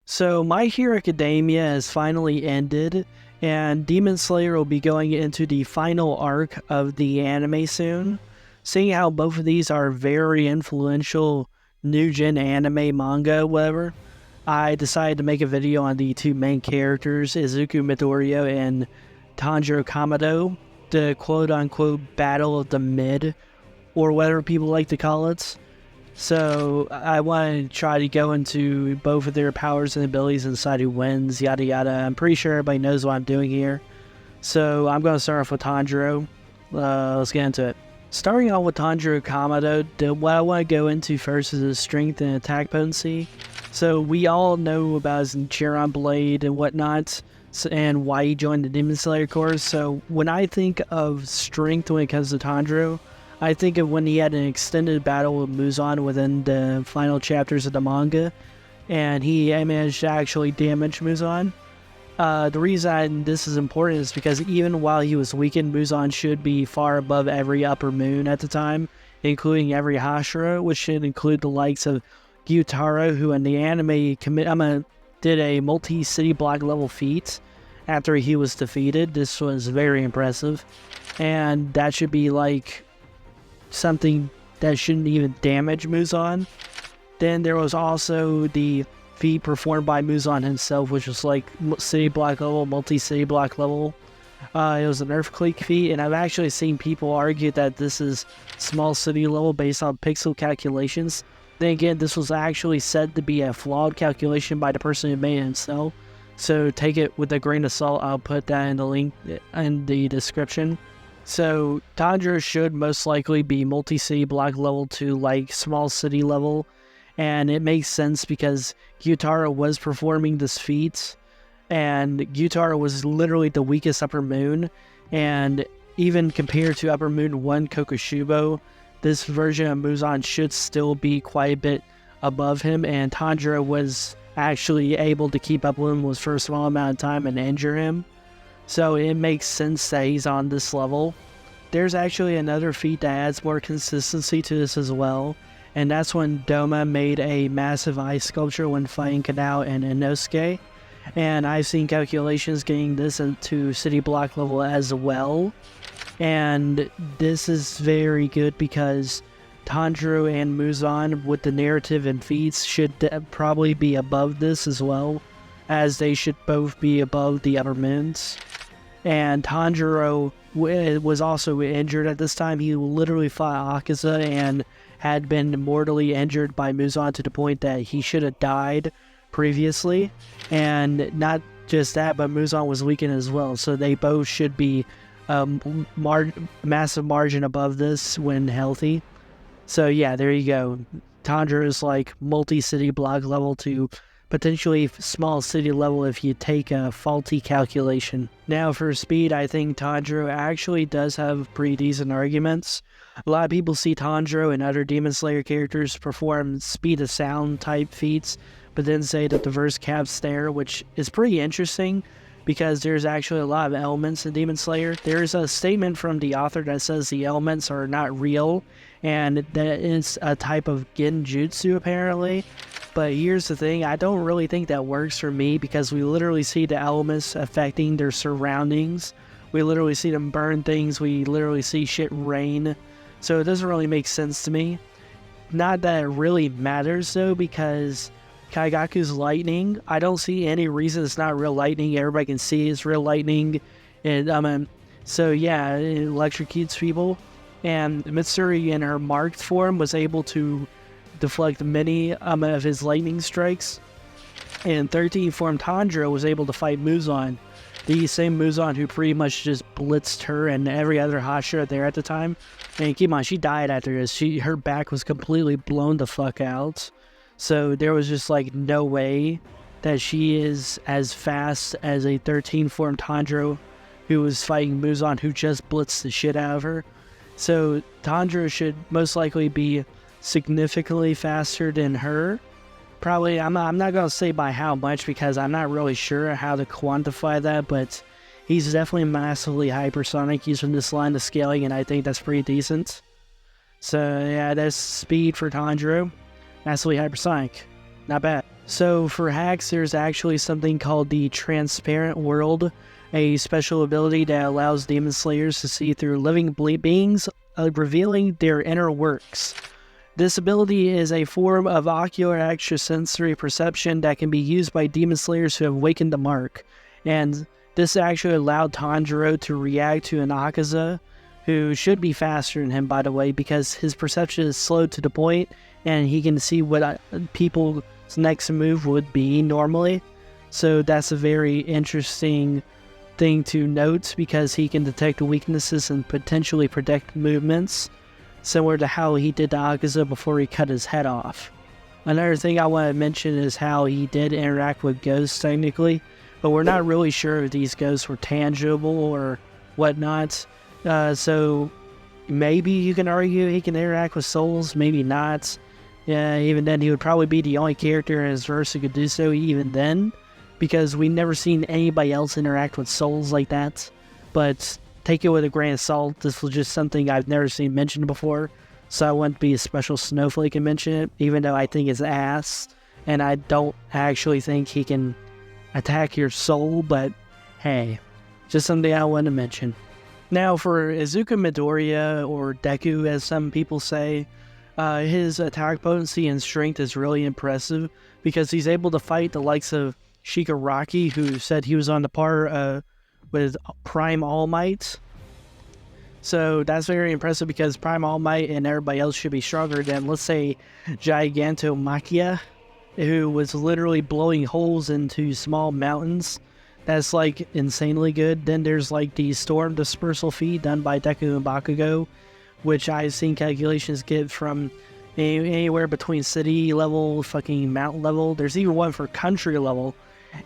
So, My Hero Academia has finally ended, and Demon Slayer will be going into the final arc of the anime soon. Seeing how both of these are very influential new gen anime, manga, whatever, I decided to make a video on the two main characters, Izuku Midoriya and Tanjiro Kamado, the quote unquote battle of the mid, or whatever people like to call it. So I want to try to go into both of their powers and abilities and decide who wins, yada yada. I'm pretty sure everybody knows what I'm doing here. So I'm going to start off with Tanjiro. Let's get into it. Starting off with Tanjiro Kamado, what I want to go into first is his strength and attack potency. So we all know about his Chiron Blade and whatnot, and why he joined the Demon Slayer Corps. So when I think of strength when it comes to Tanjiro, I think of when he had an extended battle with Muzan within the final chapters of the manga, and he managed to actually damage Muzan. The reason this is important is because even while he was weakened, Muzan should be far above every upper moon at the time, including every Hashira, which should include the likes of Gyutaro, who in the anime did a multi-city block level feat after he was defeated. This was very impressive, and that should be like something that shouldn't even damage Muzan. Then there was also the feat performed by Muzan himself, which was like city block level, multi-city block level. It was an earthquake feat, and I've actually seen people argue that this is small city level based on pixel calculations. Then again, this was actually said to be a flawed calculation by the person who made it himself, so take it with a grain of salt. I'll put that in the link in the description. So Tanjiro should most likely be multi-city block level to like small city level, and it makes sense because Gyutaro was performing this feat, and Gyutaro was literally the weakest upper moon, and even compared to upper moon 1 Kokushubo, this version of Muzan should still be quite a bit above him, and Tanjiro was actually able to keep up with him for a small amount of time and injure him. So it makes sense that he's on this level. There's actually another feat that adds more consistency to this as well, and that's when Doma made a massive ice sculpture when fighting Kanao and Inosuke, and I've seen calculations getting this into city block level as well, and this is very good because Tanjiro and Muzan with the narrative and feats should probably be above this as well, as they should both be above the upper moons. And Tanjiro was also injured at this time. He literally fought Akaza and had been mortally injured by Muzan to the point that he should have died previously. And not just that, but Muzan was weakened as well. So they both should be massive margin above this when healthy. So yeah, there you go. Tanjiro is like multi-city block level to potentially small city level if you take a faulty calculation. Now for speed, I think Tanjiro actually does have pretty decent arguments. A lot of people see Tanjiro and other Demon Slayer characters perform speed of sound type feats, but then say that the verse caps there, which is pretty interesting because there's actually a lot of elements in Demon Slayer. There's a statement from the author that says the elements are not real, and that is a type of genjutsu apparently. But here's the thing, I don't really think that works for me because we literally see the elements affecting their surroundings. We literally see them burn things, we literally see shit rain. So it doesn't really make sense to me. Not that it really matters though, because Kaigaku's lightning, I don't see any reason it's not real lightning. Everybody can see it's real lightning. And so yeah, it electrocutes people. And Mitsuri in her marked form was able to deflect many of his lightning strikes, and 13 form Tanjiro was able to fight Muzan, the same Muzan who pretty much just blitzed her and every other Hashira there at the time. And keep in mind, she died after this. Her back was completely blown the fuck out, so there was just like no way that she is as fast as a 13 form Tanjiro who was fighting Muzan who just blitzed the shit out of her. So Tanjiro should most likely be significantly faster than her. Probably, I'm not going to say by how much because I'm not really sure how to quantify that, but he's definitely massively hypersonic using this line of scaling, and I think that's pretty decent. So yeah, that's speed for Tanjiro. Massively hypersonic. Not bad. So for hacks, there's actually something called the Transparent World, a special ability that allows Demon Slayers to see through living beings, revealing their inner works. This ability is a form of ocular extrasensory perception that can be used by Demon Slayers who have awakened the mark. And this actually allowed Tanjiro to react to an Akaza, who should be faster than him, by the way, because his perception is slowed to the point and he can see what people's next move would be normally. So that's a very interesting thing to note, because he can detect weaknesses and potentially predict movements, similar to how he did to Akaza before he cut his head off. Another thing I want to mention is how he did interact with ghosts technically, but we're not really sure if these ghosts were tangible or whatnot. So maybe you can argue he can interact with souls, maybe not. Even then, he would probably be the only character in his verse who could do so even then, because we've never seen anybody else interact with souls like that. But take it with a grain of salt, this was just something I've never seen mentioned before, so I wouldn't be a special snowflake and mention it, even though I think it's ass, and I don't actually think he can attack your soul, but hey, just something I want to mention. Now for Izuku Midoriya, or Deku as some people say, his attack potency and strength is really impressive, because he's able to fight the likes of Shigaraki, who said he was on the par with Prime All Might. So that's very impressive, because Prime All Might and everybody else should be stronger than, let's say, Gigantomachia, who was literally blowing holes into small mountains. That's like insanely good. Then there's like the Storm Dispersal feat done by Deku and Bakugo, which I've seen calculations get from anywhere between city level, fucking mountain level. There's even one for country level.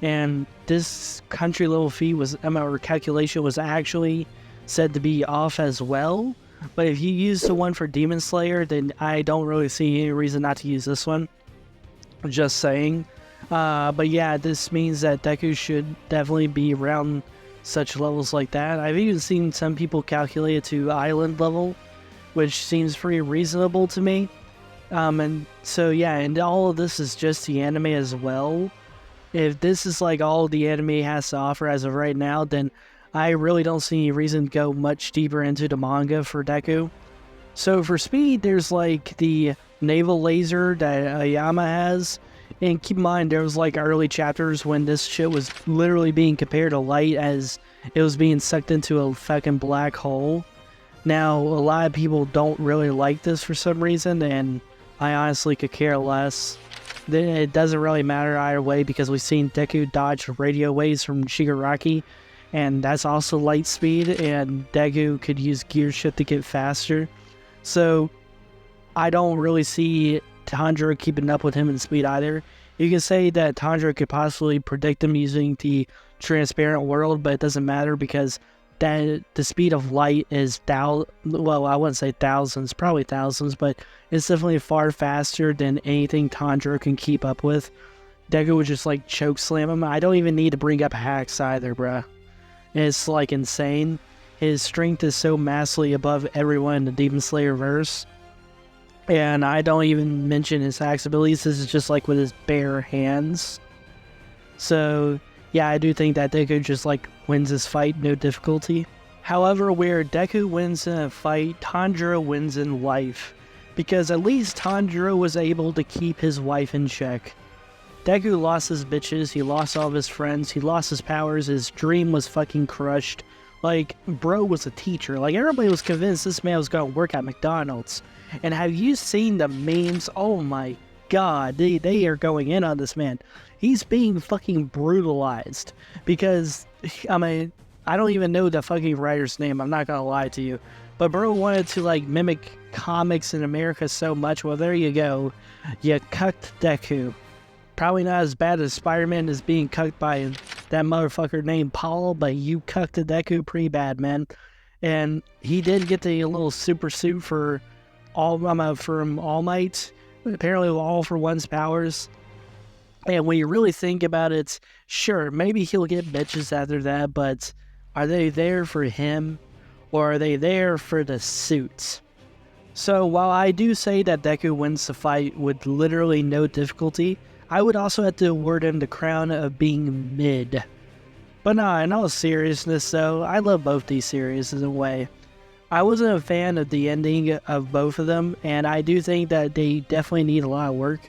And this country level feat was, or calculation was actually said to be off as well. But if you use the one for Demon Slayer, then I don't really see any reason not to use this one. Just saying. But yeah, this means that Deku should definitely be around such levels like that. I've even seen some people calculate it to island level, which seems pretty reasonable to me. And so yeah, and all of this is just the anime as well. If this is like all the anime has to offer as of right now, then I really don't see any reason to go much deeper into the manga for Deku. So for speed, there's like the naval laser that Ayama has. And keep in mind, there was like early chapters when this shit was literally being compared to light as it was being sucked into a fucking black hole. Now, a lot of people don't really like this for some reason, and I honestly could care less. It doesn't really matter either way, because we've seen Deku dodge radio waves from Shigaraki, and that's also light speed, and Deku could use gear shift to get faster. So I don't really see Tanjiro keeping up with him in speed either. You can say that Tanjiro could possibly predict him using the Transparent World, but it doesn't matter, because that the speed of light is well, I wouldn't say thousands, probably thousands, but it's definitely far faster than anything Tanjiro can keep up with. Deku would just like choke slam him. I don't even need to bring up hacks either, bruh. It's like insane. His strength is so massively above everyone in the Demon Slayer verse. And I don't even mention his hacks abilities. This is just like with his bare hands. So yeah, I do think that Deku just like wins this fight, no difficulty. However, where Deku wins in a fight, Tanjiro wins in life. Because at least Tanjiro was able to keep his wife in check. Deku lost his bitches, he lost all of his friends, he lost his powers, his dream was fucking crushed. Like, bro was a teacher. Like, everybody was convinced this man was gonna work at McDonald's. And have you seen the memes? Oh my god, they are going in on this man. He's being fucking brutalized. Because, I mean, I don't even know the fucking writer's name, I'm not gonna lie to you. But bro wanted to, like, mimic comics in America so much. Well, there you go. You cucked Deku. Probably not as bad as Spider-Man is being cucked by that motherfucker named Paul, but you cucked Deku pretty bad, man. And he did get the little super suit for from All Might. Apparently All for One's powers. And when you really think about it, sure, maybe he'll get bitches after that, but are they there for him? Or are they there for the suits? So while I do say that Deku wins the fight with literally no difficulty, I would also have to award him the crown of being mid. But nah, in all seriousness though, I love both these series in a way. I wasn't a fan of the ending of both of them, and I do think that they definitely need a lot of work,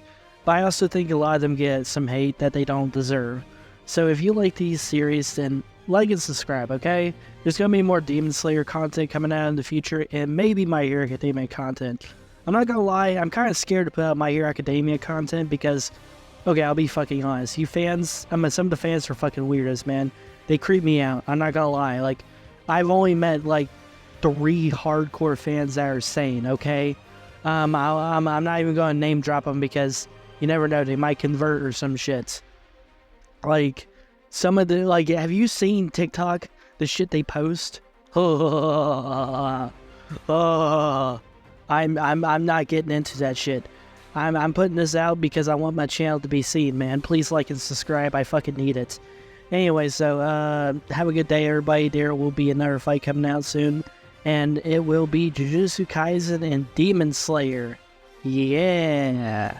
but I also think a lot of them get some hate that they don't deserve. So if you like these series, then like and subscribe, okay? There's going to be more Demon Slayer content coming out in the future, and maybe My Hero Academia content. I'm not going to lie, I'm kind of scared to put out My Hero Academia content because, okay, I'll be fucking honest. You fans, some of the fans are fucking weirdos, man. They creep me out, I'm not going to lie. Like, I've only met, like, 3 hardcore fans that are sane, okay? I'm not even going to name drop them because you never know, they might convert or some shit. Like, some of the, like, have you seen TikTok? The shit they post? I'm not getting into that shit. I'm putting this out because I want my channel to be seen, man. Please like and subscribe, I fucking need it. Anyway, so, have a good day, everybody. There will be another fight coming out soon. And it will be Jujutsu Kaisen and Demon Slayer. Yeah.